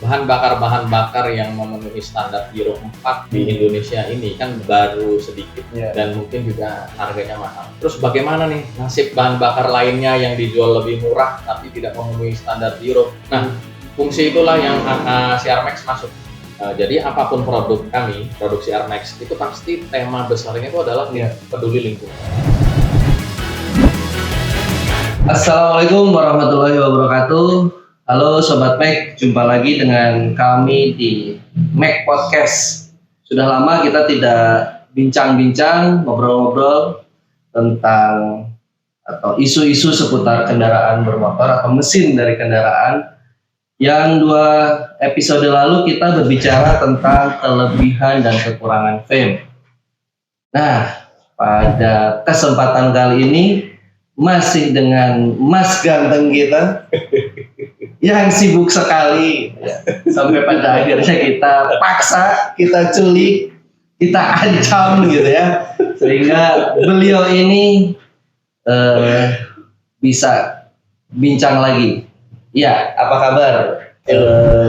bahan bakar yang memenuhi standar Euro 4 di Indonesia ini kan baru sedikit dan mungkin juga harganya mahal. Terus bagaimana nih nasib bahan bakar lainnya yang dijual lebih murah tapi tidak memenuhi standar Euro? Nah, fungsi itulah yang CR Max masuk. Jadi apapun produk kami, produk CR Max itu pasti tema besarnya itu adalah peduli lingkungan. Assalamualaikum warahmatullahi wabarakatuh. Halo Sobat Mac, jumpa lagi dengan kami di Mac Podcast. Sudah lama kita tidak bincang-bincang, ngobrol-ngobrol tentang atau isu-isu seputar kendaraan bermotor atau mesin dari kendaraan. Yang 2 episode lalu kita berbicara tentang kelebihan dan kekurangan fame. Nah, pada kesempatan kali ini masih dengan Mas ganteng kita yang sibuk sekali sampai pada akhirnya kita paksa, kita culik, kita ancam gitu ya, sehingga beliau ini bisa bincang lagi. Ya, apa kabar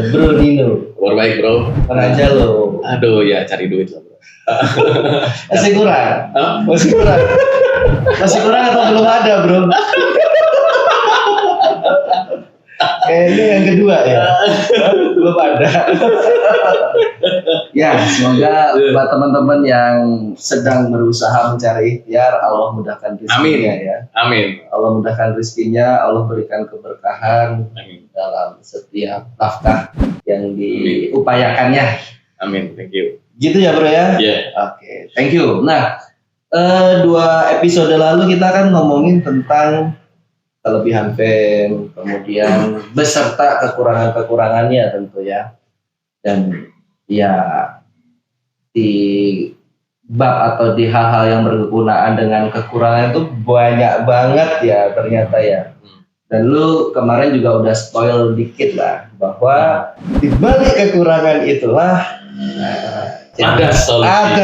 Bro Dino? Kabar baik bro. Mana aja lo? Aduh ya, cari duit lah bro. Masih kurang? Masih kurang atau belum ada bro? Kayaknya yang kedua ya, belum ada. Ya, semoga buat teman-teman yang sedang berusaha mencari ikhtiar, Allah mudahkan rezekinya ya. Amin. Allah mudahkan rezekinya, Allah berikan keberkahan dalam setiap nafkah yang diupayakannya. Amin, thank you. Gitu ya bro ya? Oke, thank you. Nah, 2 episode lalu kita kan ngomongin tentang kelebihan fame, kemudian beserta kekurangan-kekurangannya tentu ya. Dan ya di bab atau di hal-hal yang berkenaan dengan kekurangan itu banyak banget ya ternyata ya. Dan lu kemarin juga udah spoil dikit lah bahwa di balik kekurangan itulah ada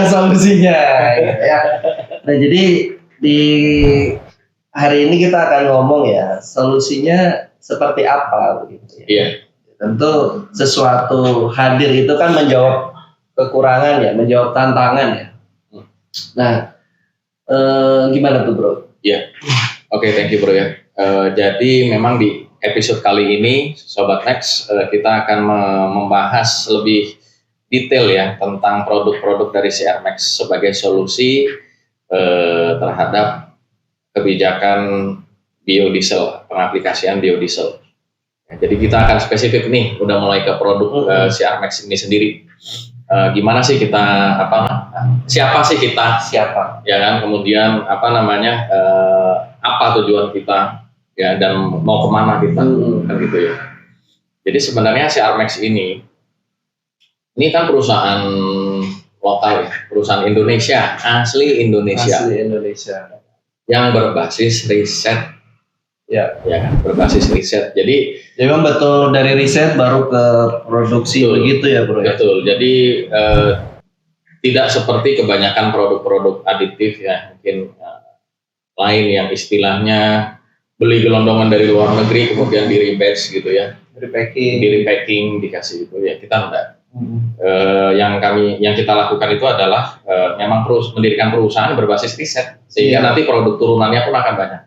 solusinya gitu ya. Nah, jadi di hari ini kita akan ngomong ya solusinya seperti apa begitu ya. Iya. Tentu sesuatu hadir itu kan menjawab kekurangan ya, menjawab tantangan ya. Nah, gimana tuh bro? Iya. Oke, thank you bro ya. Jadi memang di episode kali ini Sobat Max kita akan membahas lebih detail ya tentang produk-produk dari CR Max sebagai solusi terhadap kebijakan biodiesel, pengaplikasian biodiesel. Ya, jadi kita akan spesifik nih, udah mulai ke produk CR Max ini sendiri. Gimana sih kita, siapa sih kita? Siapa? Ya kan, kemudian apa tujuan kita, ya dan mau kemana kita, kan gitu ya. Jadi sebenarnya CR Max ini kan perusahaan lokal, perusahahaan Indonesia, asli Indonesia. Yang berbasis riset, ya kan, berbasis riset. Jadi memang betul dari riset baru ke produksi begitu ya bro. Betul. Jadi tidak seperti kebanyakan produk-produk aditif ya, mungkin lain yang istilahnya beli gelondongan dari luar negeri kemudian di rebadge gitu ya, di repacking dikasih gitu ya. Kita enggak. Yang kita lakukan itu adalah memang mendirikan perusahaan berbasis riset sehingga nanti produk turunannya pun akan banyak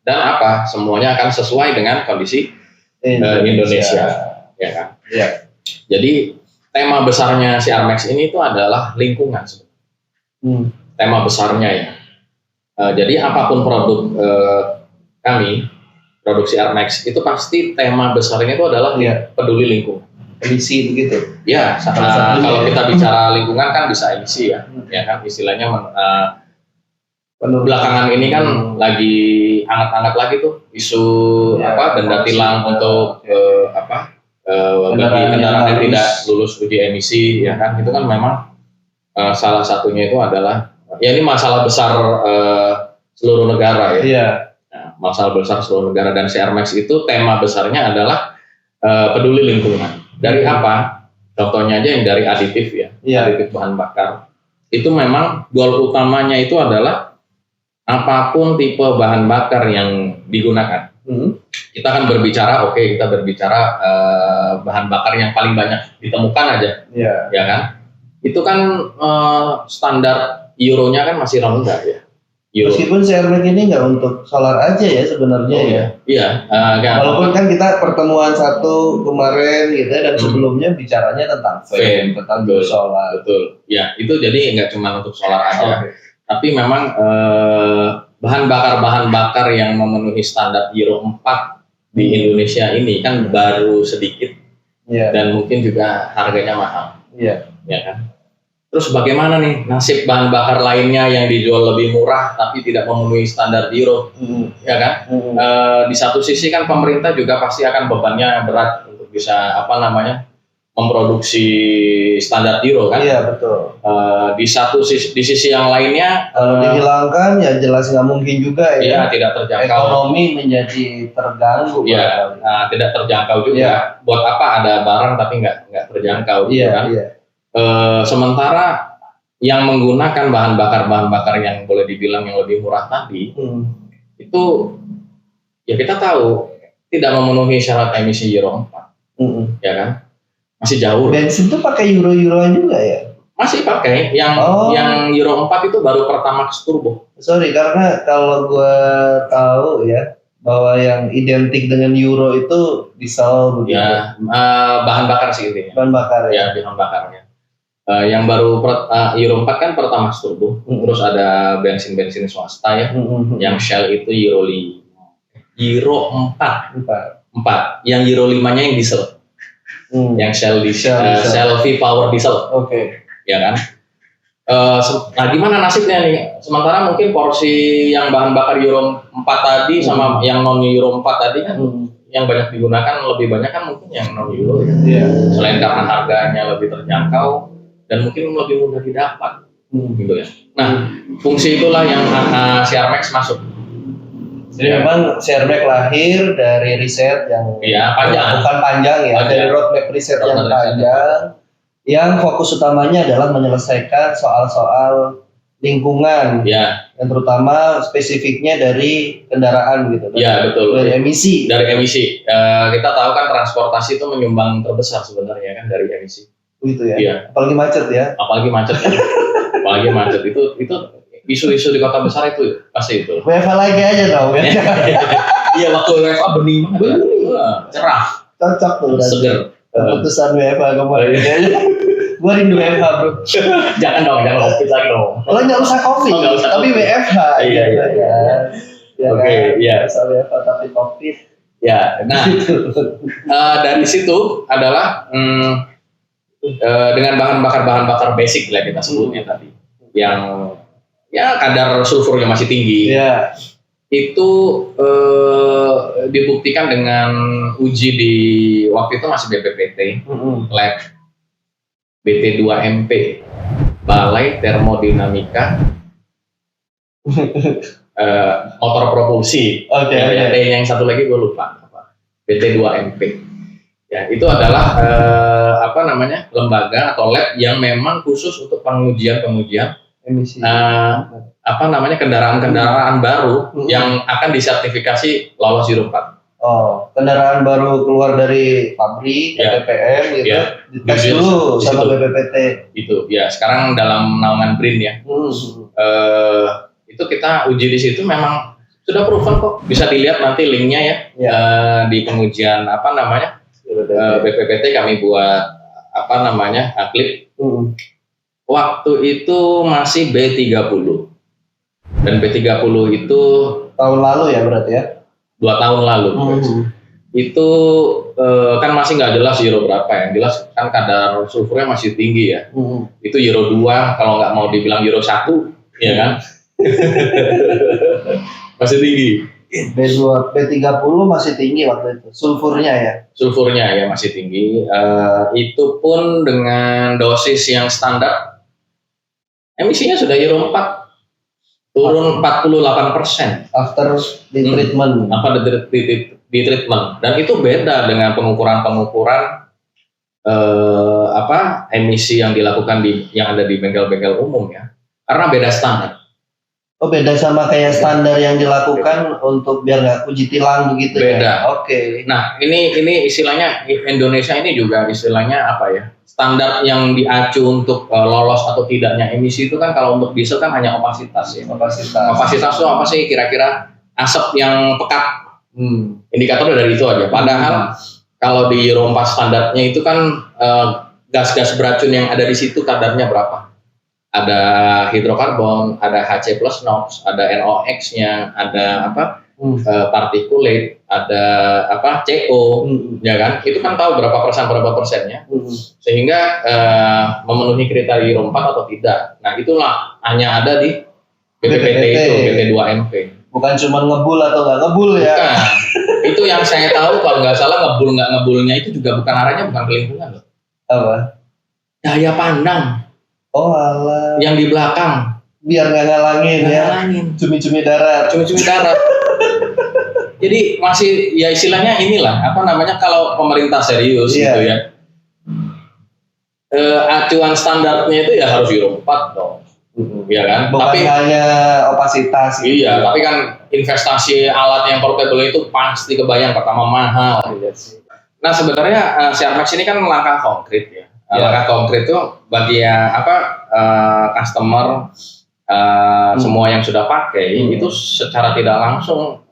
dan semuanya akan sesuai dengan kondisi Indonesia ya kan. Jadi tema besarnya CR Max ini itu adalah lingkungan tema besarnya ya. Jadi apapun produk kami, produk CR Max itu pasti tema besarnya itu adalah peduli lingkungan. Emisi begitu ya, kalau kita bicara lingkungan kan bisa emisi ya, ya kan istilahnya belakangan ini kan lagi hangat-hangat lagi tuh isu denda tilang untuk bagi kendaraan yang tidak lulus uji emisi ya kan. Itu kan memang salah satunya itu adalah ya ini masalah besar seluruh negara ya. Nah, masalah besar seluruh negara dan CR Max itu tema besarnya adalah peduli lingkungan. Dari apa? Contohnya aja yang dari aditif ya, aditif bahan bakar. Itu memang goal utamanya itu adalah apapun tipe bahan bakar yang digunakan, kita kan berbicara, kita berbicara bahan bakar yang paling banyak ditemukan aja, ya kan? Itu kan standar euronya kan masih rendah ya. Euro. Meskipun CRMAX ini nggak untuk solar aja ya sebenarnya ya. Iya. Walaupun kan kita pertemuan satu kemarin gitu dan sebelumnya bicaranya tentang fan, tentang solar. Betul. Ya itu jadi nggak cuma untuk solar aja, tapi memang bahan bakar yang memenuhi standar Euro 4 di Indonesia ini kan baru sedikit dan mungkin juga harganya mahal. Iya. Ya kan. Terus bagaimana nih nasib bahan bakar lainnya yang dijual lebih murah tapi tidak memenuhi standar Euro, ya kan? Di satu sisi kan pemerintah juga pasti akan bebannya berat untuk bisa memproduksi standar Euro kan? Iya betul. Di sisi yang lainnya dihilangkan ya jelas nggak mungkin juga ya. Iya tidak terjangkau. Ekonomi menjadi terganggu. Iya, tidak terjangkau juga. Ya. Buat apa ada barang tapi nggak terjangkau, kan? Iya. Sementara yang menggunakan bahan bakar yang boleh dibilang yang lebih murah tadi itu ya kita tahu tidak memenuhi syarat emisi Euro 4, ya kan? Masih jauh. Bensin tuh pakai Euro-Euroan juga ya? Masih pakai yang Euro 4 itu baru Pertamax turbo. Sorry karena kalau gua tahu ya bahwa yang identik dengan Euro itu diesel begitu. Ya, bahan bakar sih intinya. Bahan bakar ya, bahan bakarnya. Yang baru Euro 4 kan Pertamax turbo, terus ada bensin swasta ya, yang Shell itu Euro 4, yang Euro 5-nya yang diesel, yang Shell V-Power diesel, ya kan? Nah gimana nasibnya nih? Sementara mungkin porsi yang bahan bakar Euro 4 tadi sama yang non Euro 4 tadi kan yang banyak digunakan lebih banyak kan mungkin yang non Euro ya. Selain karena harganya lebih terjangkau dan mungkin lebih mudah didapat, gitu ya. Nah, fungsi itulah yang CRMAX masuk. Jadi memang CRMAX lahir dari riset yang panjang. Bukan panjang ya, dari roadmap riset yang panjang, yang fokus utamanya adalah menyelesaikan soal-soal lingkungan, yang terutama spesifiknya dari kendaraan gitu. Betul. Dari emisi. Kita tahu kan transportasi itu menyumbang terbesar sebenarnya kan dari emisi. Gitu ya. Iya. Apalagi macet ya. Apalagi macet itu isu-isu di kota besar itu pasti itu. WFH lagi aja dong. Iya waktu WFH bening banget. Cerah. Cocok tuh. Seger. Keputusan WFH kemarin. Gua rindu WFH bro. jangan COVID lagi dong. Lo nggak usah COVID, tapi WFH. Iya. Oke. Usah WFH tapi COVID. Ya. Nah dari situ adalah dengan bahan bakar basic lah kita sebutnya tadi, yang kadar sulfurnya masih tinggi, itu dibuktikan dengan uji di waktu itu masih BPPT, lab BT2MP, Balai Termodinamika Motor Propulsi. Yang satu lagi gue lupa apa, BT2MP. Ya, itu adalah lembaga atau lab yang memang khusus untuk pengujian emisi. Kendaraan-kendaraan baru yang akan disertifikasi lolos Euro 4. Kendaraan baru keluar dari pabrik, TPM gitu. Dites dulu sama BPPT. Itu ya, sekarang dalam naungan BRIN ya. Itu kita uji di situ memang sudah proven kok. Bisa dilihat nanti linknya ya. Di pengujian BPPT kami buat klip. Waktu itu masih B30 dan B30 itu tahun lalu ya berarti ya, 2 tahun lalu. Itu kan masih nggak jelas Euro berapa, yang jelas kan kadar sulfurnya masih tinggi ya. Itu Euro 2 kalau nggak mau dibilang Euro 1 ya kan. Masih tinggi. B30 masih tinggi waktu itu, sulfurnya ya masih tinggi. Itu pun dengan dosis yang standar, emisinya sudah Euro 4, turun 48% after di treatment. Di treatment, dan itu beda dengan pengukuran emisi yang dilakukan yang ada di bengkel-bengkel umum ya, karena beda standar. Oh, beda sama kayak standar yang dilakukan untuk biar nggak uji tilang begitu Beda. ya? Oke. Nah, ini istilahnya Indonesia ini juga istilahnya apa ya? Standar yang diacu untuk lolos atau tidaknya emisi itu kan kalau untuk diesel kan hanya opasitas ya. Kapasitas. Opasitas itu apa sih kira-kira asap yang pekat? Indikatornya dari itu aja. Padahal kalau di Euro 4 standarnya itu kan gas-gas beracun yang ada di situ kadarnya berapa? Ada hidrokarbon, ada HC plus NOx, ada NOx-nya, ada apa? Particulate, ada apa? CO, ya kan? Itu kan tahu berapa persennya, sehingga memenuhi kriteria Euro 4 atau tidak. Nah, itulah hanya ada di BPPT itu, BT2MP. Bukan cuma ngebul atau nggak ngebul ya? Bukan. Itu yang saya tahu kalau nggak salah ngebul nggak ngebulnya itu juga bukan arahnya bukan ke lingkungan loh. Apa? Daya pandang. Oh alah. Yang di belakang. Biar nggak ngalangin ya. Cumi-cumi darat. Cumi-cumi darat. Jadi masih ya istilahnya inilah apa namanya kalau pemerintah serius gitu ya. Acuan standarnya itu ya harus Euro 4 dong. Ya kan? Bukan tapi hanya opasitas. Iya, tapi kan investasi alat yang portable itu pasti kebayang pertama mahal. Nah, sebenarnya Siarmax ini kan langkah konkret ya. Langkah konkret itu bagi customer semua yang sudah pakai itu secara tidak langsung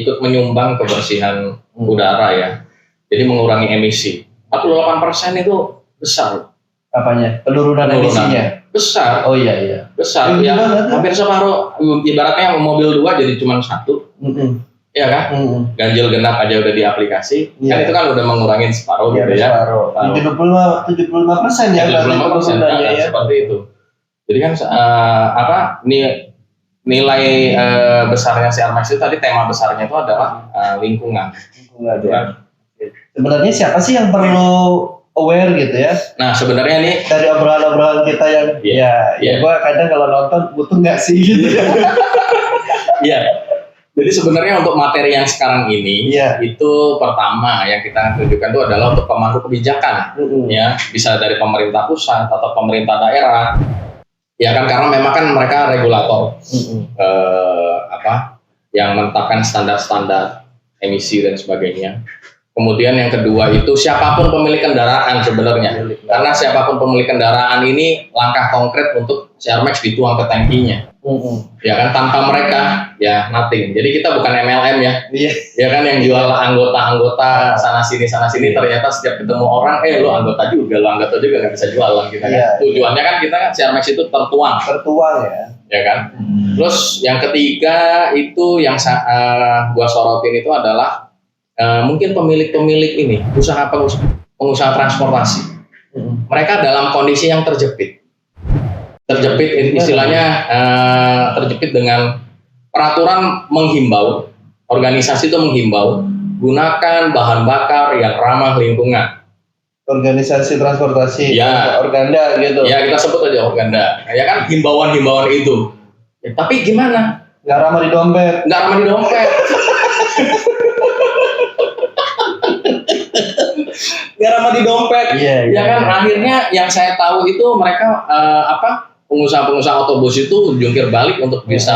ikut menyumbang kebersihan udara ya. Jadi mengurangi emisi. 48% itu besar. Apanya? Penurunan emisinya? Besar. Oh iya. Besar. Ya, hampir separuh. Ibaratnya mobil 2 jadi cuma 1. Iya kan? Ganjil genap aja udah di aplikasi. Kan itu kan udah mengurangin separuh gitu ya. Separuh. 75% ya. 75% ya. Seperti itu. Jadi kan nilai besarnya Siarmax itu tadi tema besarnya itu adalah lingkungan. Sebenarnya siapa sih yang perlu aware gitu ya? Nah, sebenarnya nih dari obrolan-obrolan kita yang gue kadang kalau nonton butuh nggak sih gitu ya? Iya. Jadi sebenarnya untuk materi yang sekarang ini itu pertama yang kita tunjukkan itu adalah untuk pemangku kebijakan, ya bisa dari pemerintah pusat atau pemerintah daerah, ya kan karena memang kan mereka regulator, yang menetapkan standar-standar emisi dan sebagainya. Kemudian yang kedua itu siapapun pemilik kendaraan sebenarnya, karena siapapun pemilik kendaraan ini langkah konkret untuk Siarmax dituang ke tangkinya. Ya kan tanpa mereka ya nothing. Jadi kita bukan MLM ya. Ya kan yang jual anggota sana sini ternyata setiap ketemu orang lo anggota juga nggak bisa jualan kita kan. Tujuannya kan kita kan Siarmax itu tertuang ya. Ya kan. Terus yang ketiga itu yang gua sorotin itu adalah mungkin pemilik ini pengusaha transportasi. Mereka dalam kondisi yang terjepit istilahnya terjepit dengan peraturan menghimbau, organisasi itu menghimbau gunakan bahan bakar yang ramah lingkungan. Organisasi transportasi, Organda gitu. Ya kita sebut aja Organda. Ya kan himbauan itu. Ya, tapi gimana? Nggak ramah di dompet. Nggak ramah di dompet. Ya kan akhirnya yang saya tahu itu mereka pengusaha otobus itu jungkir balik untuk bisa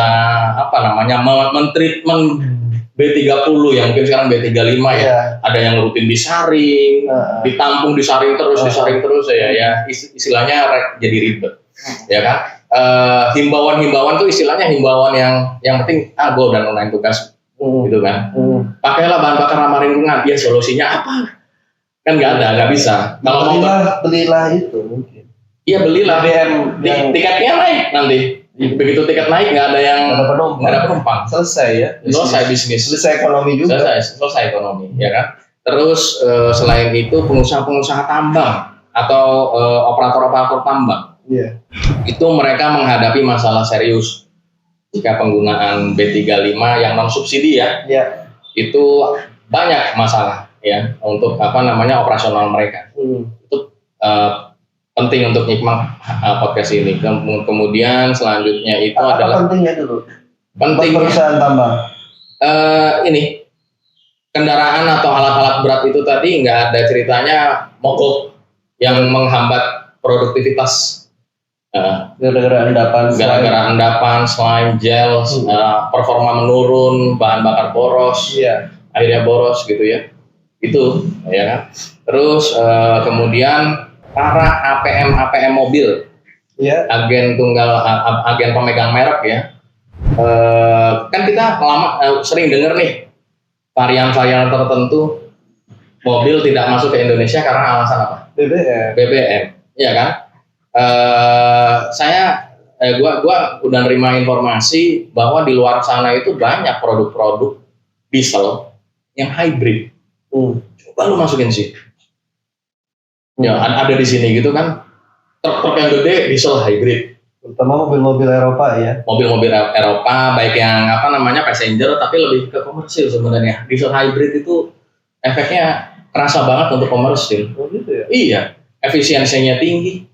mentreatment B30 yang mungkin sekarang B35 ya. Ada yang rutin disaring, ditampung disaring terus ya istilahnya jadi ribet. Ya kan? Himbauan tuh istilahnya himbauan yang penting gue udah nunaiin tugas gitu kan. Pakailah bahan bakar ramah lingkungan. Ya solusinya apa? Kan nggak bisa. Kalau belilah itu mungkin. Iya belilah BBM tiketnya naik nanti. Begitu tiket naik nggak ada penumpang. Selesai bisnis. Selesai ekonomi juga. Selesai ekonomi, ya kan. Terus selain itu pengusaha tambang atau operator tambang, itu mereka menghadapi masalah serius jika penggunaan B35 yang non subsidi itu banyak masalah ya untuk operasional mereka. Itu penting untuk nyimak podcast ini. Kemudian selanjutnya itu adalah pentingnya dulu. Pentingnya perusahaan tambang. Ini kendaraan atau alat-alat berat itu tadi nggak ada ceritanya mogok yang menghambat produktivitas Gara-gara endapan, slime, gel, performa menurun, bahan bakar boros, akhirnya boros gitu ya. Itu, ya kan. Terus kemudian para APM mobil, agen pemegang merek ya. Kan kita sering dengar nih varian-varian tertentu mobil tidak masuk ke Indonesia karena alasan apa? BBM, ya kan? Gua udah nerima informasi bahwa di luar sana itu banyak produk-produk diesel yang hybrid. Coba lu masukin sih. Ya, ada di sini gitu kan. Truk yang gede diesel hybrid. Terutama mobil-mobil Eropa ya. Mobil-mobil Eropa baik yang passenger tapi lebih ke komersil sebenarnya. Diesel hybrid itu efeknya kerasa banget untuk komersil. Oh gitu ya? Iya, efisiensinya tinggi.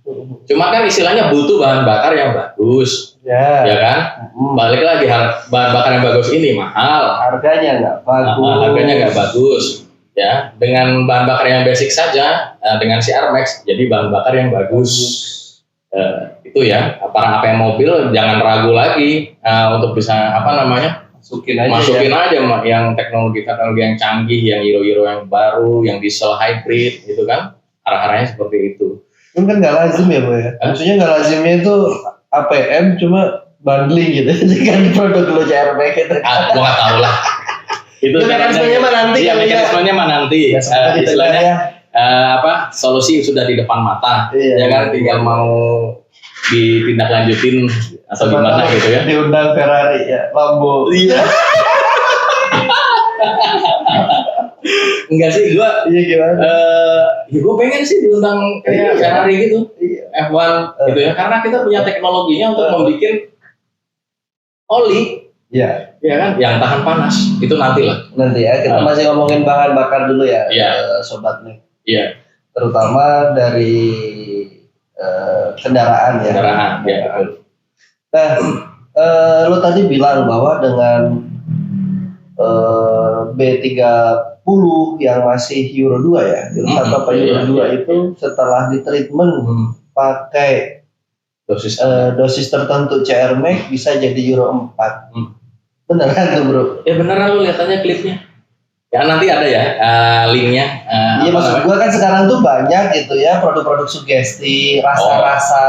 Cuma kan istilahnya butuh bahan bakar yang bagus, ya kan? Balik lagi bahan bakar yang bagus ini mahal. Harganya nggak bagus. Ya, dengan bahan bakar yang basic saja, dengan CR Max jadi bahan bakar yang bagus. Itu ya, para APM mobil jangan ragu lagi untuk bisa masukin aja yang teknologi yang canggih, yang Euro yang baru, yang diesel hybrid, gitu kan? Arah-arahnya seperti itu. Itu kan nggak lazim ya, Bu ya. Maksudnya nggak lazimnya itu APM cuma bundling gitu dengan produk lo CR Max itu. Gua nggak tahu lah. Itu mekanismenya mah nanti. Iya, mekanismenya mah nanti. Istilahnya solusi sudah di depan mata. Ya kan, tinggal mau ditindaklanjutin atau gimana gitu ya. Diundang Ferrari ya, Lambo. Iya. Enggak sih, gua gimana? Gua pengen sih diundang kayak Ferrari gitu, F1 gitu ya, karena kita punya teknologinya untuk membuat oli, ya kan, yang tahan panas. Itu nanti ya, kita masih ngomongin bahan bakar dulu ya, sobat nih. Iya. Terutama dari kendaraan ya. Betul. Nah, lo tadi bilang bahwa dengan B30 yang masih Euro 2 ya, Euro 1 apa Euro 2 itu setelah ditreatment pakai dosis tertentu CR Max bisa jadi Euro 4. Beneran tuh bro? Ya beneran, lu lihat aja klipnya. Ya nanti ada ya linknya. Iya maksud gue kan sekarang tuh banyak gitu ya produk-produk sugesti, rasa-rasa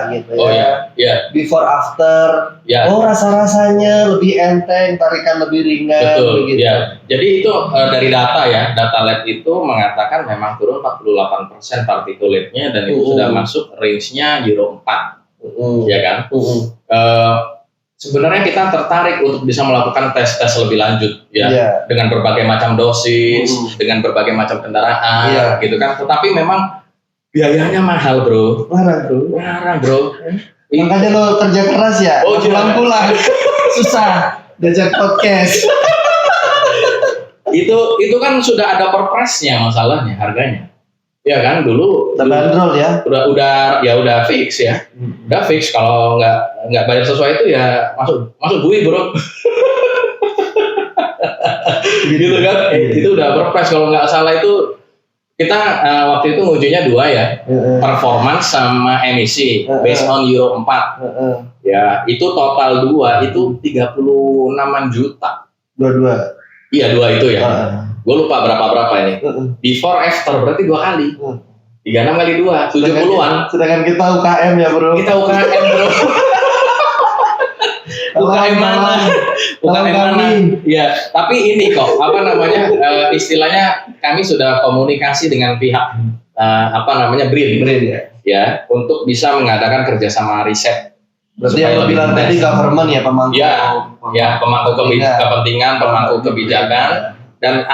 gitu ya. Iya. Before after. Ya. Oh rasa-rasanya lebih enteng, tarikan lebih ringan. Betul. Begitu. Ya. Jadi itu dari data ya, data lab itu mengatakan memang turun 48% particulate-nya dan itu sudah masuk range-nya Euro 4. Ya kan? Sebenarnya kita tertarik untuk bisa melakukan tes lebih lanjut ya, dengan berbagai macam dosis, dengan berbagai macam kendaraan, gitu kan. Tetapi memang biayanya mahal, bro. Larang, bro. Makanya lo kerja keras ya, pulang-pulang susah diajak podcast. itu kan sudah ada perpresnya masalahnya, harganya. Ya kan, dulu bandrol ya. Udah fix ya. Udah fix, kalau nggak bayar sesuai itu ya masuk duit, bro. Gitu kan. Itu udah perpres, kalau nggak salah itu kita waktu itu ngujinya 2 ya. Performance sama emisi based on Euro 4. Ya, itu total 2 itu 36 juta. Dua. Iya, 2 itu ya. Gue lupa berapa ini. Before after berarti 2 kali. 36 kali 2, 70-an. Sedangkan kita UKM ya, bro. Kita UKM, bro. UKM mana? Ya, tapi ini kok istilahnya kami sudah komunikasi dengan pihak BRIN ya. Ya, untuk bisa mengadakan kerjasama riset. Berarti yang bilang tadi government ya, pemangku. Ya, pemangku kepentingan, pemangku kebijakan. Dan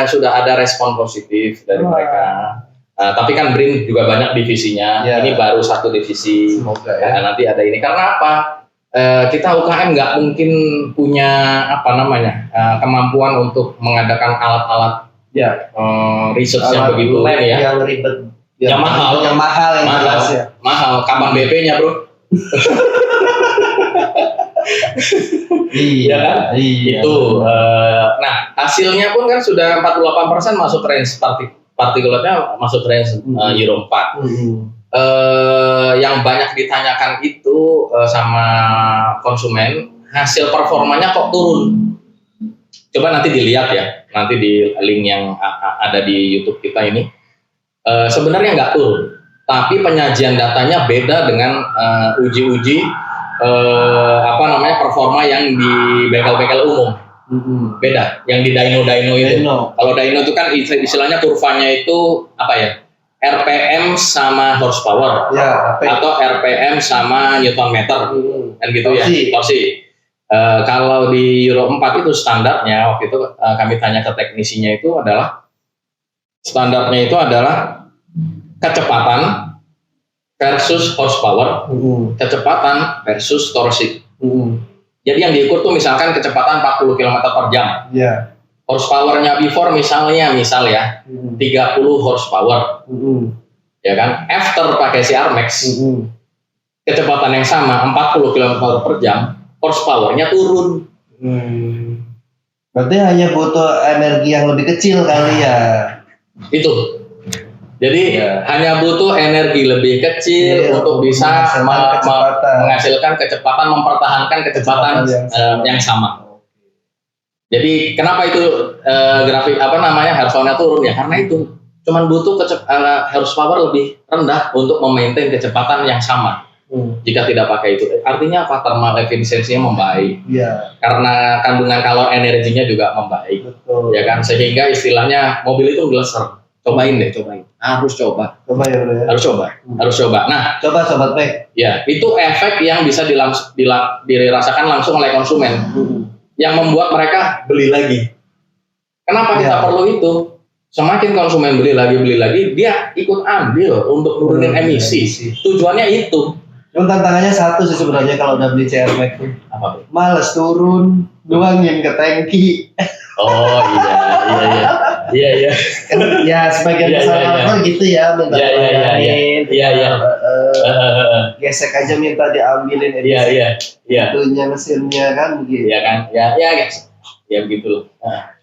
sudah ada respon positif dari mereka. Tapi kan BRIN juga banyak divisinya. Ini baru 1 divisi. Semoga ya. Nanti ada ini. Karena apa? Kita UKM nggak mungkin punya kemampuan untuk mengadakan alat-alat research yang begitu ini ya. Yang ribet. Yang mahal. Yang mahal yang jelas ya. Mahal. Kapan BP-nya, bro? Iya kan? Itu. Nah, hasilnya pun kan sudah 48% masuk range particulatnya masuk range Euro 4. yang banyak ditanyakan itu sama konsumen, hasil performanya kok turun. Coba nanti dilihat ya, nanti di link yang ada di YouTube kita ini. Sebenarnya nggak turun, tapi penyajian datanya beda dengan uji-uji performa yang di bengkel-bengkel umum. Beda, yang di dyno itu. Kalau dyno itu kan istilahnya kurvanya itu apa ya? RPM sama horsepower, atau RPM sama Newton meter, kan gitu ya, torsi. Kalau di Euro 4 itu standarnya, waktu itu kami tanya ke teknisinya itu adalah standarnya itu adalah kecepatan versus horsepower, kecepatan versus torsi. Jadi yang diukur tuh misalkan kecepatan 40 km per jam. Horsepower-nya before misal ya 30 horsepower. Ya kan? After pakai CR Max, kecepatan yang sama 40 km per jam, horsepower-nya turun. Berarti hanya butuh energi yang lebih kecil kali ya. Itu. Jadi hanya butuh energi lebih kecil untuk bisa menghasilkan kecepatan, mempertahankan kecepatan yang sama. Jadi kenapa itu grafik horsepower-nya turun ya? Karena itu cuman butuh horsepower lebih rendah untuk memaintain kecepatan yang sama. Jika tidak pakai itu, artinya apa? Thermal efficiency-nya membaik. Karena kandungan kalor energinya juga membaik. Ya kan, sehingga istilahnya mobil itu geleser. Cobain. Harus coba. Harus coba. Nah, coba sobat Mac. Ya, itu efek yang bisa dirasakan langsung oleh konsumen. Yang membuat mereka beli lagi. Kenapa kita perlu itu? Semakin konsumen beli lagi, dia ikut ambil untuk nurunin emisi. Tujuannya itu. Cuma tantangannya satu sih sebenarnya kalau udah beli CR Max tuh. Apa? Males turun, nuangin ke tangki. Oh iya. Ya sebagian besar gitu ya, minta gesek aja minta diambilin itunya mesinnya kan gitu. Iya kan, ya begitu.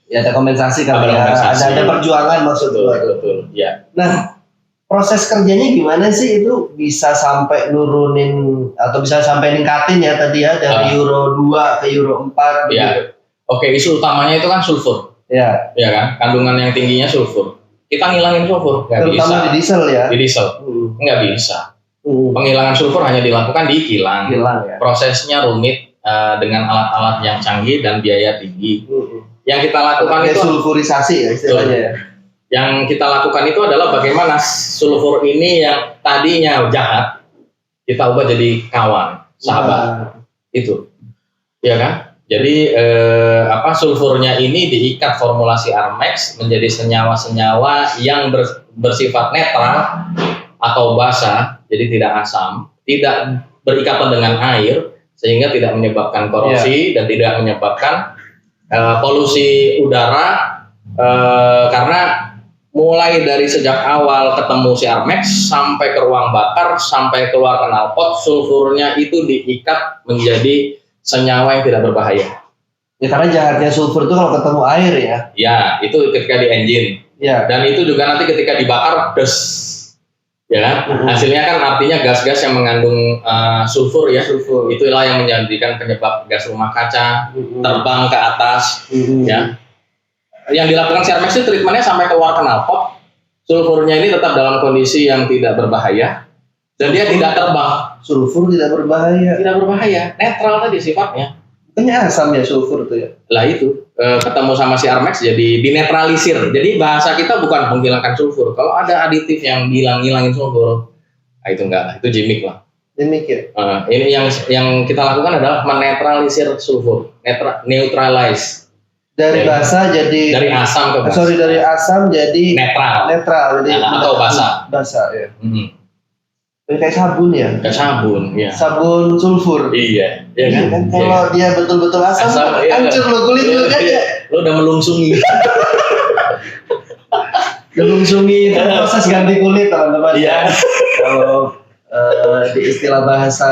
Ya ada kompensasi kan ya, ada perjuangan maksudnya. Betul. Ya. Nah, proses kerjanya gimana sih itu bisa sampai nurunin atau bisa sampai ningkatin ya tadi ya dari Euro 2 ke Euro 4 gitu. Ya. Oke, isu utamanya itu kan sulfur. Ya kan, kandungan yang tingginya sulfur. Kita ngilangin sulfur, nggak bisa. Terutama di diesel ya. Di diesel, nggak bisa. Penghilangan sulfur hanya dilakukan di kilang. Ya. Prosesnya rumit dengan alat-alat yang canggih dan biaya tinggi. Yang kita lakukan itu sulfurisasi ya istilahnya ya. Yang kita lakukan itu adalah bagaimana sulfur ini yang tadinya jahat kita ubah jadi kawan, sahabat. Itu, ya kan? Jadi sulfurnya ini diikat formulasi Armex menjadi senyawa-senyawa yang bersifat netral atau basa, jadi tidak asam, tidak berikatan dengan air sehingga tidak menyebabkan korosi dan tidak menyebabkan polusi udara karena mulai dari sejak awal ketemu si Armex sampai ke ruang bakar sampai keluar knalpot, sulfurnya itu diikat menjadi senyawa yang tidak berbahaya. Ya karena jahatnya sulfur itu kalau ketemu air ya. Ya, itu ketika di engine. Ya. Dan itu juga nanti ketika dibakar des. Ya kan? Hasilnya kan artinya gas-gas yang mengandung sulfur ya. Itulah yang menjadikan penyebab gas rumah kaca terbang ke atas ya. Yang dilakukan Armex itu treatmentnya sampai keluar knalpot. Sulfurnya ini tetap dalam kondisi yang tidak berbahaya. Dan dia tidak terbang. Sulfur tidak berbahaya. Tidak berbahaya, netral tadi sifatnya. Bukannya asam ya sulfur itu ya? Lah itu, ketemu sama si Armex jadi dinetralisir. Jadi bahasa kita bukan menghilangkan sulfur. Kalau ada aditif yang ngilangin sulfur, nah itu enggak, itu gimmick lah. Gimmick ya? Ini yang kita lakukan adalah menetralisir sulfur, neutralize. Dari basa jadi dari asam ke basa. Dari asam jadi netral jadi atau basa. Basa ya. Kayak sabun ya? Kayak sabun, ya. Sabun sulfur. Iya, ya kan? Kalau dia betul-betul asam hancur lo kulit lo kan ya? Lo udah melungsungi. Melungsungi proses ganti kulit teman-teman. Iya. Kalau di istilah bahasa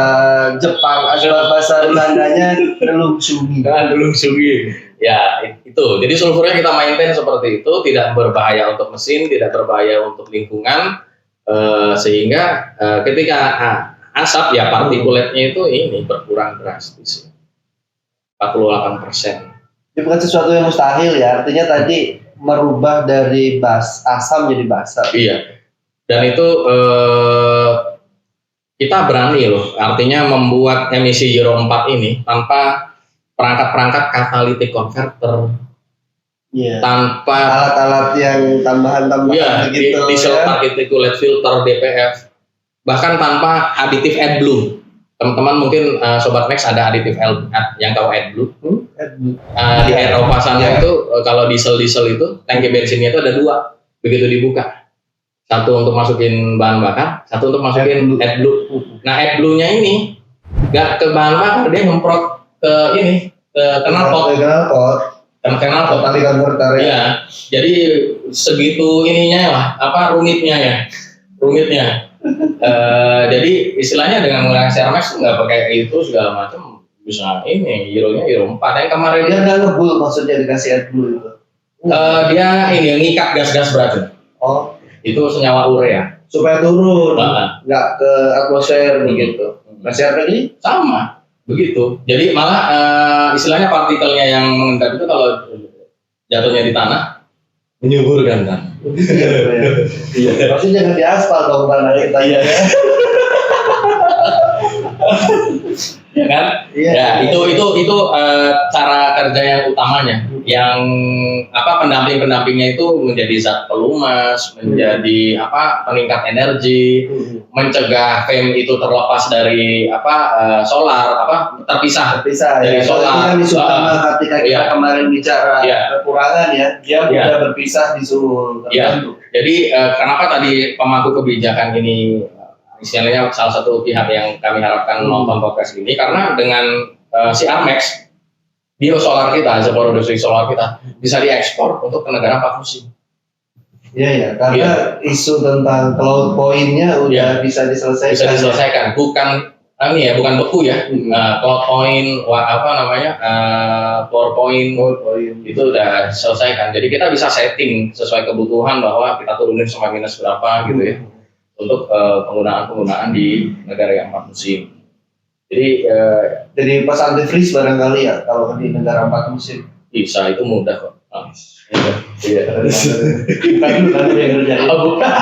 Jepang atau bahasa Belandanya melungsungi. Melungsungi. Ya, itu. Jadi sulfurnya kita maintain seperti itu, tidak berbahaya untuk mesin, tidak berbahaya untuk lingkungan. Sehingga ketika asap ya partikulatnya itu ini berkurang drastis, 48%. Ini bukan sesuatu yang mustahil ya, artinya tadi merubah dari asam jadi basa. Iya, dan itu kita berani loh, artinya membuat emisi Euro 4 ini tanpa perangkat-perangkat catalytic converter, tanpa alat-alat yang tambahan-tambahan gitu, diesel particulate filter DPF, bahkan tanpa aditif AdBlue. Teman-teman mungkin Sobat Max ada aditif yang tahu AdBlue. Di Eropa sana itu kalau diesel itu tangki bensinnya itu ada 2 begitu dibuka. Satu untuk masukin bahan bakar, satu untuk masukin AdBlue. Nah AdBlue-nya ini nggak ke bahan bakar, dia nyemprot ke knalpot. Knalpot tali konverter ya. Iya. Jadi segitu ininya lah, rumitnya. Jadi istilahnya dengan menggunakan CRMax nggak pakai itu segala macam bisa ini Euro-nya Euro 4 yang kemarin dia nggak ngebul maksudnya dikasih AdBlue itu. Dia ini ngikat gas-gas beracun. Oh, itu senyawa urea supaya turun, nggak ke atmosfer begitu. Masih ada lagi? Sama begitu. Jadi malah istilahnya partikelnya yang mengendap itu kalau jatuhnya di tanah menyuburkan tanah. Iya. Maksudnya jangan di aspal dong tanah kita. Iya. Ya kan? Iya. Ya, itu cara kerja yang utamanya. Yang pendamping-pendampingnya itu menjadi zat pelumas, menjadi peningkat energi, mencegah fame itu terlepas dari solar, terpisah dari solar. Ketika kita kemarin bicara kekurangan ya, dia sudah berpisah di suhu tertentu. Jadi kenapa tadi pemangku kebijakan ini istilahnya salah satu pihak yang kami harapkan nonton podcast ini, karena dengan CRMax biosolar kita, hasil produksi solar kita bisa diekspor untuk ke negara Pak musim. Iya, karena isu tentang cloud point-nya udah bisa diselesaikan. Bisa diselesaikan, bukan beku ya. Cloud point, PowerPoint itu udah diselesaikan. Jadi kita bisa setting sesuai kebutuhan bahwa kita turunin sampai minus berapa gitu ya. Untuk penggunaan di negara yang 4 musim. Jadi pas antifreeze barangkali ya kalau di negara 4 musim. Bisa, itu mudah kok. Iya. Bukan yang kerja. Oh, bukan.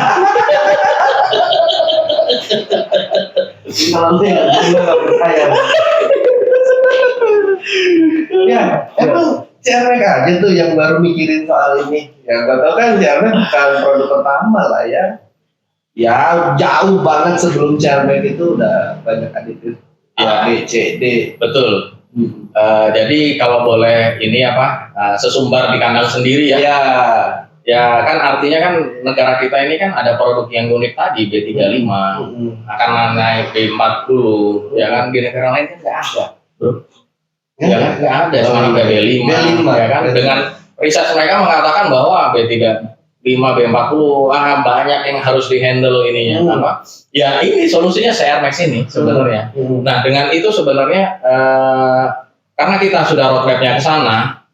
Nanti nggak percaya. Ya, emang CRMax aja tuh yang baru mikirin soal ini. Ya, nggak tahu kan CRMax bukan produk pertama lah ya. Ya jauh banget sebelum CRMax itu udah banyak aditif A, B, C, D. Betul. Jadi kalau boleh ini sesumbar di kandang sendiri ya. Ya kan artinya kan negara kita ini kan ada produk yang unik tadi B35 akan naik B40 ya kan, di negara lain kan nggak ada, bro. Ya kan nggak ada, cuma B5 ya kan. Dengan riset mereka mengatakan bahwa B35 B40 banyak yang harus dihandle ininya ya ini solusinya CRMax ini sebenarnya. Nah dengan itu sebenarnya karena kita sudah roadmapnya ke sana,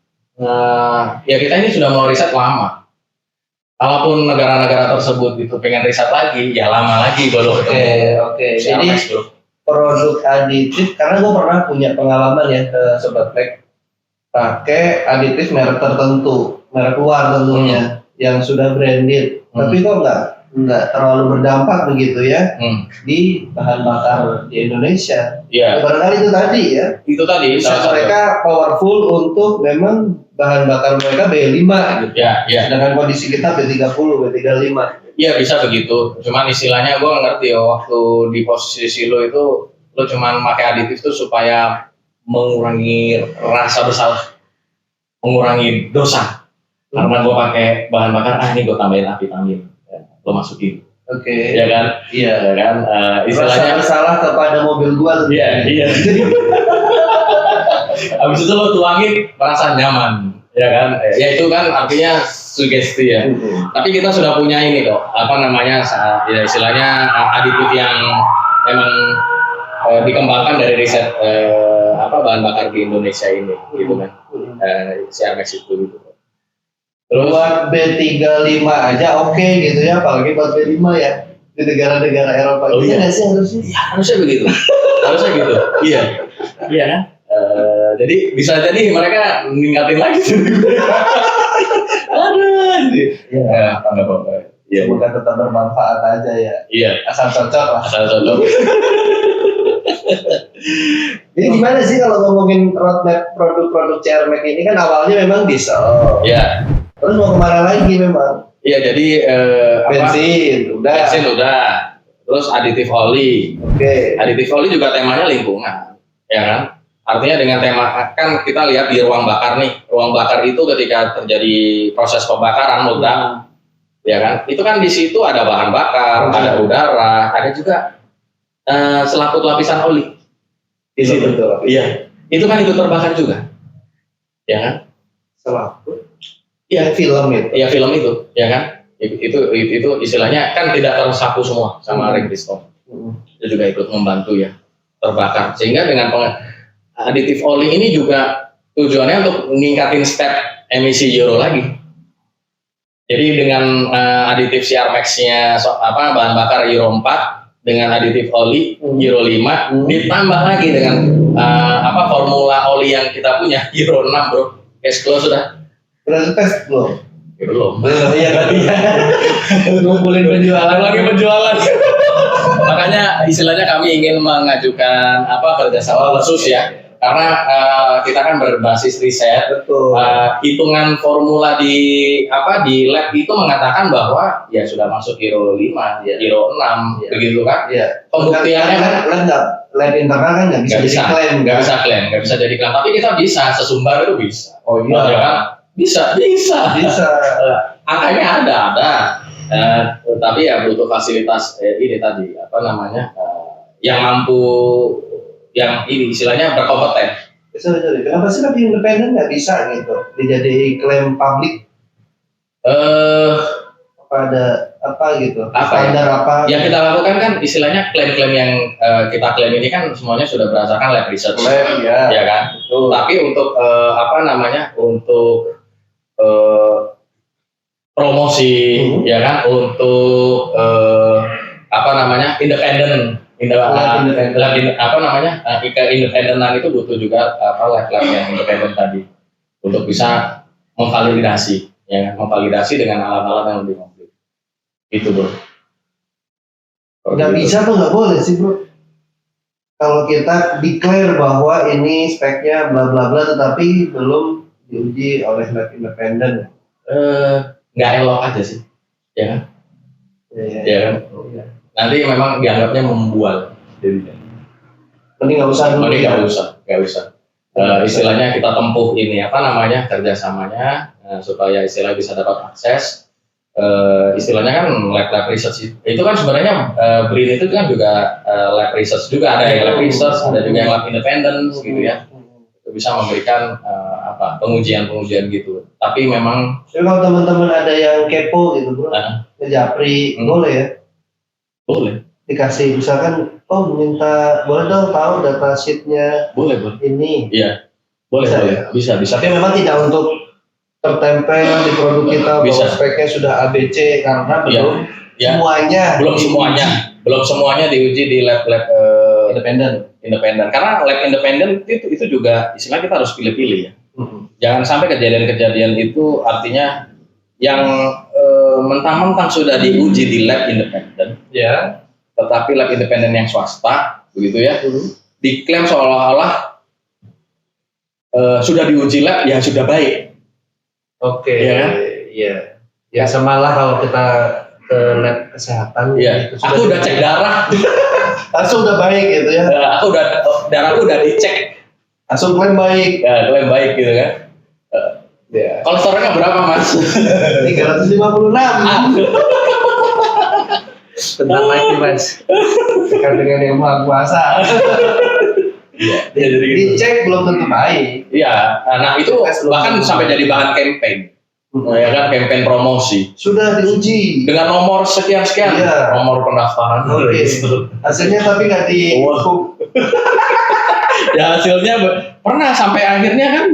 ya kita ini sudah mau riset lama. Kalaupun negara-negara tersebut itu pengen riset lagi, ya lama lagi baru ketemu. Oke. Jadi produk aditif, karena gue pernah punya pengalaman ya ke Sobat Max, pakai aditif merek tertentu, merek luar tentunya, yang sudah branded, tapi kok nggak terlalu berdampak begitu ya di bahan bakar di Indonesia. Iya. Barangkali itu tadi ya. Itu tadi. Mereka powerful untuk memang bahan bakar mereka B5 gitu. Ya. Sedangkan kondisi kita B30, B35. Iya bisa begitu. Cuman istilahnya gue ngerti waktu di posisi lo itu lo cuman pakai aditif tuh supaya mengurangi rasa bersalah, mengurangi dosa. Karena gue pakai bahan bakar, ini gue tambahin vitamin, lo masukin. Oke. Ya kan? Iya. Ya kan? Istilahnya bersalah kepada mobil gua. Iya. Habis itu lo tuangin merasa nyaman, ya kan? Ya itu kan artinya sugesti ya. Tapi kita sudah punya ini kok, ya istilahnya aditif yang memang dikembangkan dari riset bahan bakar di Indonesia ini, gitu kan? CRMax itu gitu. Terus buat B35 aja oke gitu ya, apalagi buat B5 ya. di negara-negara Eropa. Oh, iya. Nggak sih harusnya? Iya, harusnya begitu. Harusnya gitu. Iya. Iya kan? Jadi bisa jadi mereka meningkatin lagi. Aduh. Iya. Nggak apa-apa. Iya. Semoga tetap bermanfaat aja ya. Iya. Asal cocok lah. Asal cocok. Jadi gimana sih kalau ngomongin roadmap produk-produk CRMAX ini kan awalnya memang diesel. Iya. Terus mau kemana lagi memang? Iya, jadi Bensin, udah. bensin udah. Terus aditif oli. Oke. Aditif oli juga temanya lingkungan, ya kan? Artinya dengan tema kan kita lihat di ruang bakar nih. Ruang bakar itu ketika terjadi proses pembakaran meledak, ya kan? Itu kan di situ ada bahan bakar, ada udara, ada juga selaput lapisan oli. Di situ. Betul. Iya. Itu kan ikut terbakar juga, ya kan? Selaput. Iya. Film itu. Iya, film itu, ya kan? Itu istilahnya kan tidak tersapu semua sama ring piston. Itu juga ikut membantu ya terbakar. Sehingga dengan aditif oli ini juga tujuannya untuk meningkatin step emisi Euro lagi. Jadi dengan aditif CRMAX-nya bahan bakar Euro 4 dengan aditif oli Euro 5 ditambah lagi dengan formula oli yang kita punya Euro 6, bro. Cash flow sudah. Udah tes belum? Belum. Iya tadi ya. Ngumpulin penjualan. Lagi penjualan. Makanya istilahnya kami ingin mengajukan kerjasama khusus ya, karena kita kan berbasis riset. Betul. Hitungan formula di lab itu mengatakan bahwa ya sudah masuk Euro 5, Euro 6, begitu kan? Iya. Pembuktiannya kan lab internal kan nggak bisa diklaim. Nggak bisa jadi klaim. Tapi kita bisa sesumbar itu bisa. Oh iya. Kan? Bisa. Angkanya ada. Tapi ya butuh fasilitas ini tadi yang mampu, yang ini istilahnya berkompeten. Sorry. Kenapa sih lebih independen nggak bisa gitu dijadiin klaim publik? Ada gitu? Standar apa? Yang kita lakukan kan istilahnya klaim-klaim yang kita klaim ini kan semuanya sudah berdasarkan lab research. Lab ya kan. Betul. Tapi untuk untuk promosi ya kan, untuk independen independenan itu butuh juga lab-lab yang independen tadi untuk bisa memvalidasi dengan alat-alat yang lebih komplit. Itu, bro. Nggak bisa tuh, nggak boleh sih, bro. Kalau kita declare bahwa ini speknya bla bla bla tetapi belum diuji oleh lab independen. Nggak elok aja sih, ya kan? Ya kan? Nanti memang dianggapnya membual. Mending nggak usah dulu. Nggak usah. Istilahnya kita tempuh ini kerjasamanya supaya istilah bisa dapat akses. Istilahnya kan lab research itu kan sebenarnya BRIN itu kan juga lab research juga, ada yang lab research, ada juga yang lab independent gitu ya. Bisa memberikan pengujian gitu. Tapi memang kalau teman-teman ada yang kepo gitu, bro, ngejapri boleh ya? Boleh. Dikasih misalkan, minta boleh dong tahu data sheetnya. Boleh. Ini. Iya. Boleh. Bisa. Tapi memang tidak untuk tertempel di produk kita bahwa speknya sudah ABC karena belum semuanya diuji di lab-lab independen. Karena lab independen itu juga istilah kita harus pilih-pilih ya. Jangan sampai kejadian-kejadian itu artinya yang mentang-mentang sudah diuji di lab independen, ya, tetapi lab independen yang swasta, begitu ya, diklaim seolah-olah sudah diuji lab ya sudah baik. Oke. Iya. Ya samalah kalau kita ke lab kesehatan. Iya. Aku udah cek darah. Langsung udah baik gitu ya. Darahku udah dicek. Langsung klaim baik. Ya, klaim baik gitu kan. Ya. Kolesterolnya berapa, Mas? 356. Bentar lagi, Mas. Dekat dengan yang maha kuasa. Jadi dicek belum tentu baik. Iya, nah itu bahkan sampai jadi bahan campaign. Ya kan, campaign promosi. Sudah diuji dengan nomor sekian-sekian, nomor pendaftaran. Hasilnya tapi nggak di. Ya hasilnya pernah sampai akhirnya kan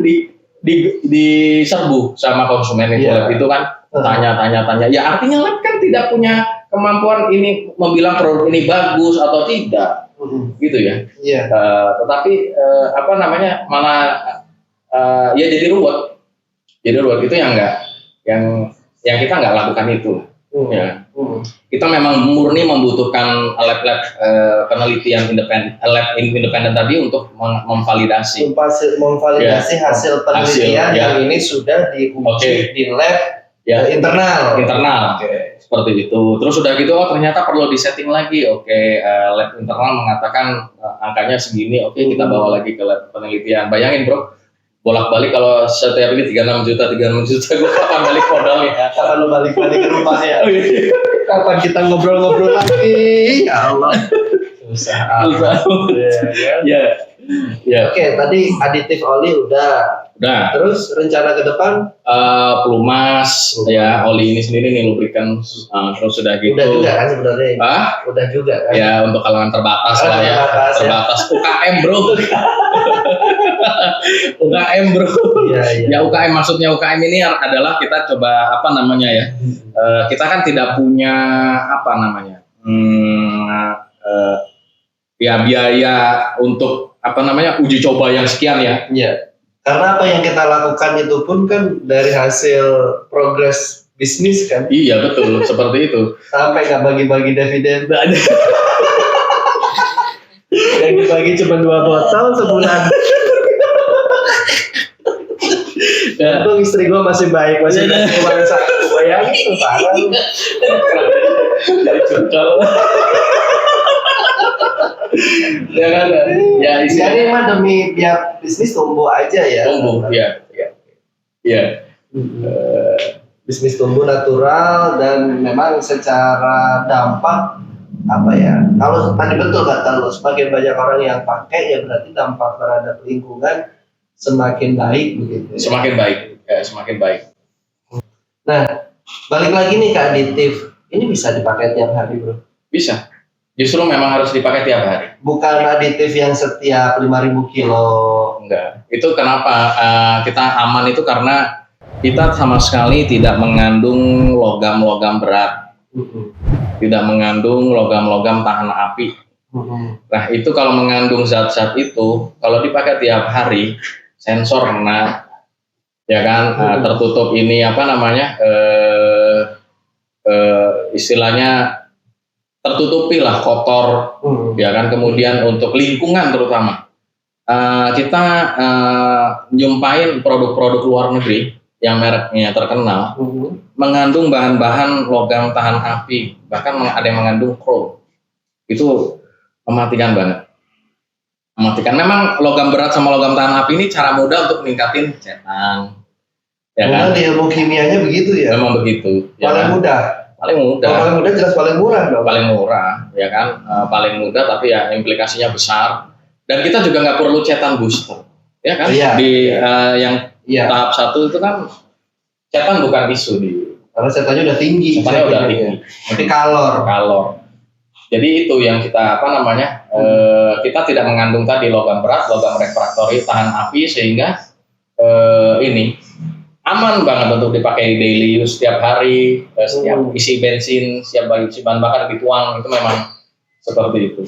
diserbu sama konsumen itu kan tanya. Ya artinya lab kan tidak punya kemampuan ini membilang produk ini bagus atau tidak, gitu ya. Iya. Tetapi apa namanya malah ya jadi ruwet. Jadi ruwet itu yang kita nggak lakukan itu. Ya. Kita memang murni membutuhkan lab-lab penelitian independen tadi untuk memvalidasi hasil penelitian yang ini sudah diuji di lab internal. Seperti itu. Terus sudah gitu, ternyata perlu disetting lagi. Lab internal mengatakan angkanya segini. Kita bawa lagi ke lab penelitian. Bayangin bro, bolak-balik kalau setiap ini 36 juta, gue kapan balik modalnya? Kapan lu balik ke rumahnya? Kapan kita ngobrol-ngobrol lagi? Ya Allah. Susah. Ya. Oke, tadi aditif oli udah. Terus rencana ke depan? Pelumas, ya oli ini sendiri nih lubrikan, terus sudah gitu. Udah juga kan sebenarnya? Udah juga kan? Ya untuk kalangan terbatas lah ya. Terbatas UKM bro. UKM bro. Ya UKM, maksudnya UKM ini adalah kita coba apa namanya ya? Kita kan tidak punya apa namanya? Ya biaya untuk apa namanya uji coba yang sekian ya. Iya. Karena apa yang kita lakukan itu pun kan dari hasil progres bisnis kan. Iya betul, seperti itu. Sampai nggak bagi-bagi dividen. Yang dibagi cuma 2 botol sebulan. Untung istri gue masih baik, masih kemarin satu. Bayangin tuh parah. Dari curcol. Ya kan? Ya istilahnya mah demi biar bisnis tumbuh aja ya. Tumbuh, ya. Bisnis tumbuh natural dan memang secara dampak apa ya? Kalau tadi betul kata lo, semakin banyak orang yang pakai ya berarti dampak terhadap lingkungan semakin baik begitu. Ya? Semakin baik. Nah, balik lagi nih ke aditif. Ini bisa dipakai tiap hari, bro? Bisa. Justru memang harus dipakai tiap hari. Bukan aditif yang setiap 5.000 kilo. Enggak. Itu kenapa kita aman itu karena kita sama sekali tidak mengandung logam-logam berat. Tidak mengandung logam-logam tahan api. Nah itu kalau mengandung zat-zat itu, kalau dipakai tiap hari, sensor kena, ya kan, tertutup ini apa namanya, istilahnya tertutupi lah, kotor, ya kan. Kemudian untuk lingkungan terutama, kita nyumpain produk-produk luar negeri yang mereknya terkenal, mengandung bahan-bahan logam tahan api, bahkan ada yang mengandung krom. Itu mematikan banget. Mematikan. Memang logam berat sama logam tahan api ini cara mudah untuk meningkatin cetan. Ya kan? Di ilmu kimianya begitu ya? Memang begitu. Paling ya kan? Mudah. Paling mudah. Paling mudah jelas paling murah dong. Paling murah, ya kan? Paling mudah tapi ya implikasinya besar. Dan kita juga nggak perlu cetan booster, ya kan? Yang tahap 1 itu kan cetan bukan isu karena cetannya udah tinggi. Cetannya udah tinggi. Tapi kalor. Jadi itu yang kita apa namanya? Kita tidak mengandung tadi logam berat, logam refraktori, tahan api, sehingga ini aman banget untuk dipakai daily use setiap hari, setiap isi bensin, setiap isi bahan bakar dituang, itu memang seperti itu.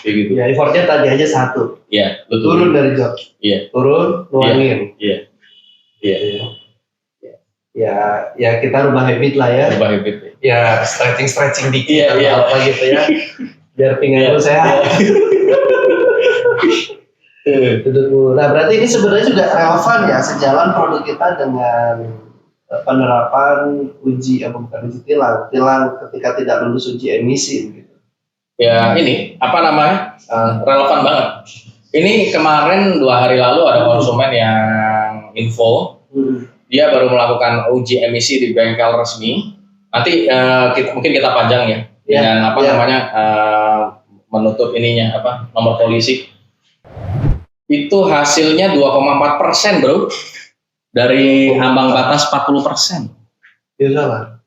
Kayak gitu. Ya, effortnya tadi aja 1. Iya, betul. Turun dari jok. Iya. Turun, nuangin. Iya. Ya kita rubah habit lah ya. Rubah habit. Ya stretching dikit atau apa gitu ya. Biar pinggang lu sehat. Nah berarti ini sebenarnya juga relevan ya, sejalan produk kita dengan penerapan bukan uji tilang ketika tidak lulus uji emisi gitu. Ya ini apa namanya, relevan banget. Ini kemarin 2 hari lalu ada konsumen yang info, dia baru melakukan uji emisi di bengkel resmi. Nanti mungkin kita panjang ya dengan namanya menutup ininya nomor polisi. Itu hasilnya 2,4% bro, dari ambang batas 40%. Biosolar?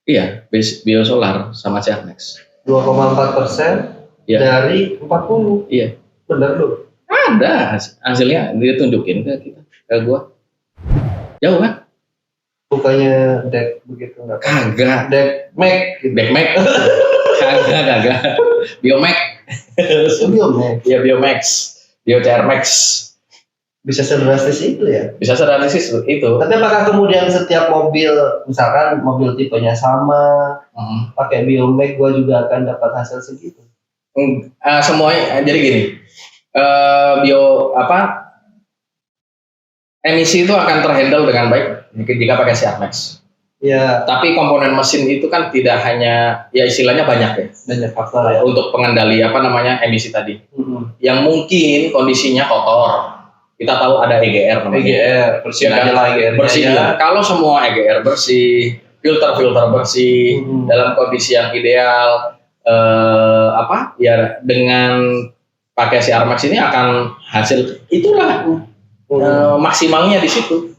Iya, biosolar sama Ciarmex. 2,4% dari 40? Iya. Benar loh? Ada hasilnya, dia tunjukin ke kita, ke gua. Jauh kan? bukannya Deck begitu nggak? Kagak. Deck Mac, gitu. Deck Mac. Kagak. Biomax. Biomax. Ya Biomax. Bio CR Max. Bisa sedrastis itu ya. Bisa sedrastis itu. Tapi apakah kemudian setiap mobil, misalkan mobil tipenya sama, pakai Biomax, gua juga akan dapat hasil segitu? Semuanya jadi gini. Emisi itu akan terhandle dengan baik jika pakai CR Max. Ya. Tapi komponen mesin itu kan tidak hanya, ya istilahnya banyak ya. Banyak faktor ya. Untuk pengendali emisi tadi. Yang mungkin kondisinya kotor. Kita tahu ada EGR namanya. EGR, bersih aja lah EGR. Bersih. Ya. Kalau semua EGR bersih, filter bersih, dalam kondisi yang ideal, ya dengan pakai CR Max ini akan hasil itulah maksimalnya di situ.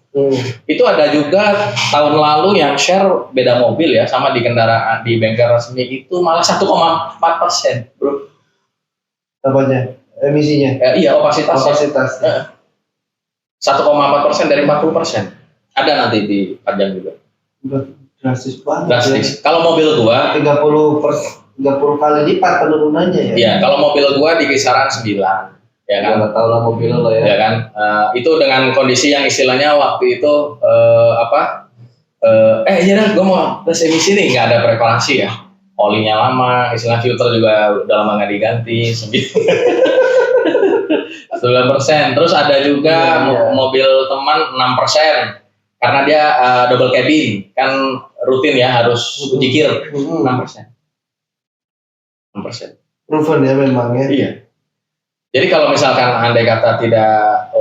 Itu ada juga tahun lalu yang share beda mobil ya, sama di kendaraan di bengkel resmi itu malah 1,4%, bro. Apanya? Emisinya? Iya, opasitasnya. 1,4% dari 40%. Ada nanti di panjang juga. Drastis banget. Drastis. Ya. Kalau mobil gua 30 kali lipat penurunannya ya. Iya, kalau mobil gua di kisaran 9. Ya kan, nggak tahu lah mobil lo ya. Ya kan, itu dengan kondisi yang istilahnya waktu itu iya gue mau tes emisi nih, nggak ada preparasi ya, olinya lama, istilah filter juga udah lama nggak diganti, 9%. Terus ada juga mobil teman 6%, karena dia double cabin, kan rutin ya harus uji kir, 6%. Proven ya memang ya. Iya. Jadi kalau misalkan andai kata tidak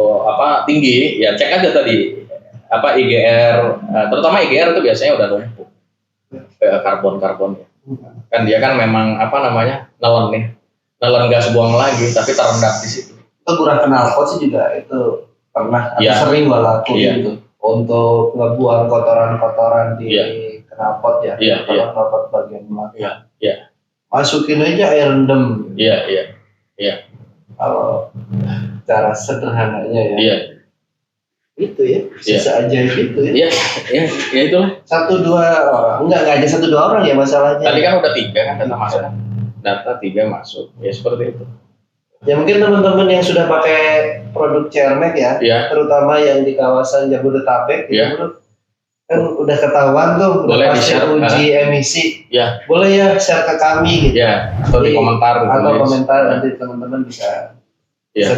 tinggi, ya cek aja tadi IGR, terutama IGR itu biasanya udah numpuk karbon. Kan dia kan memang nelen gas buang lagi, tapi terendap di situ. Itu kurang knalpot sih juga itu pernah sering lakukan gitu untuk ngebuang kotoran-kotoran di knalpot ya, knalpot bagian belakang. Masukin aja air rendem. Iya. Kalau cara sederhananya ya. Iya. Itu ya, bisa aja gitu ya. Iya, itulah. 1-2 orang. Enggak aja 1-2 orang ya masalahnya. Tadi kan udah 3 kan data masuk. Data 3 masuk. Ya seperti itu. Ya mungkin teman-teman yang sudah pakai produk CR Max ya, terutama yang di kawasan Jabodetabek gitu. Kan udah ketahuan tuh, boleh di-share uji emisi. Ya. Boleh ya share ke kami gitu. Ya, atau di komentar. Atau komentar nanti teman-teman bisa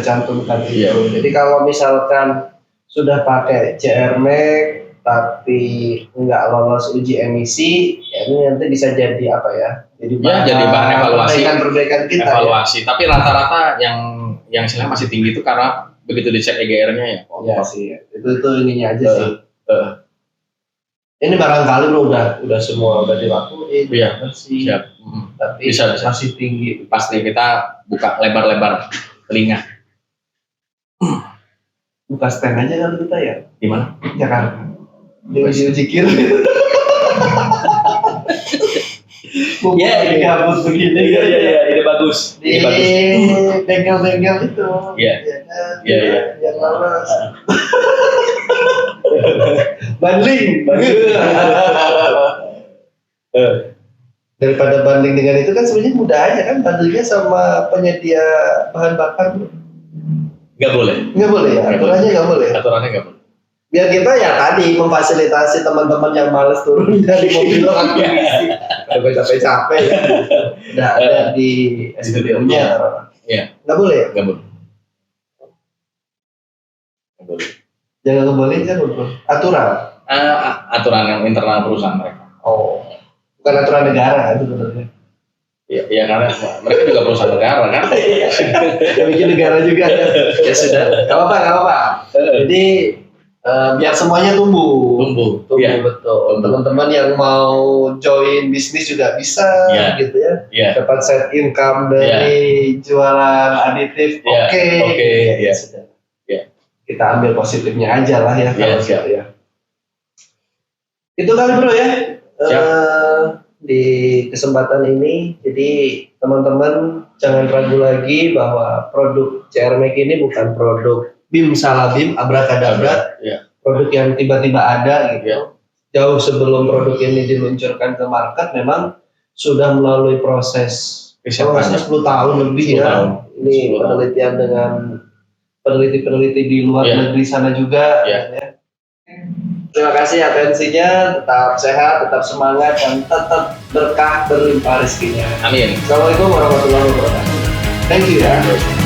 cantumkan itu. Jadi kalau misalkan sudah pakai CR Max tapi nggak lolos uji emisi, ya ini nanti bisa jadi apa ya? Jadi bahan evaluasi. Perbaikan kita. Evaluasi. Ya. Tapi rata-rata yang istilahnya masih tinggi itu karena begitu dicek EGR-nya ya. Iya sih. Itu ininya aja sih. Ini barangkali lo udah semua udah dilakuin, bersih, siap. Tapi bisa. Masih tinggi. Pasti kita buka lebar-lebar telinga. Buka stand aja kan kita ya. Di mana? Jakarta. Di uji kir. Ya, ini gabut begini. Iya, ini bagus. Di bengkel-bengkel itu. Iya. Yang lolos. Banding. Daripada banding dengan itu kan sebenarnya mudah aja kan, bandingnya sama penyedia bahan bakar. Nggak boleh ya, aturannya nggak boleh. Biar kita ya tadi memfasilitasi teman-teman yang malas turun dari mobil langsung isi. Kalau capek-capek ya. Udah ada di SPBU-nya. Iya. Nggak boleh ya? Nggak boleh. Jangan kembali kan aturan. Aturan yang internal perusahaan mereka. Oh, bukan aturan negara itu sebenarnya. Iya karena mereka juga perusahaan negara kan. Ya bikin negara juga. Ya sudah. Gak apa-apa. Jadi biar semuanya tumbuh betul. Teman-teman yang mau join bisnis juga bisa gitu ya. Dapat side income dari jualan aditif. Oke. Sudah. Kita ambil positifnya aja lah ya. Siap. Ya. Itu kali bro ya. Di kesempatan ini, jadi teman-teman jangan ragu lagi bahwa produk CR Max ini bukan produk bim salah bim abrakadabra, produk yang tiba-tiba ada gitu. jauh sebelum produk ini diluncurkan ke market memang sudah melalui proses Persiapannya. 10 tahun lebih 10 ya. tahun. Ini 10 tahun. penelitian dengan peneliti-peneliti di luar Iya. negeri sana juga. Iya. Ya. Terima kasih atensinya, tetap sehat, tetap semangat, dan tetap berkah berlimpah rezekinya. Amin. Assalamualaikum warahmatullahi wabarakatuh. Thank you ya.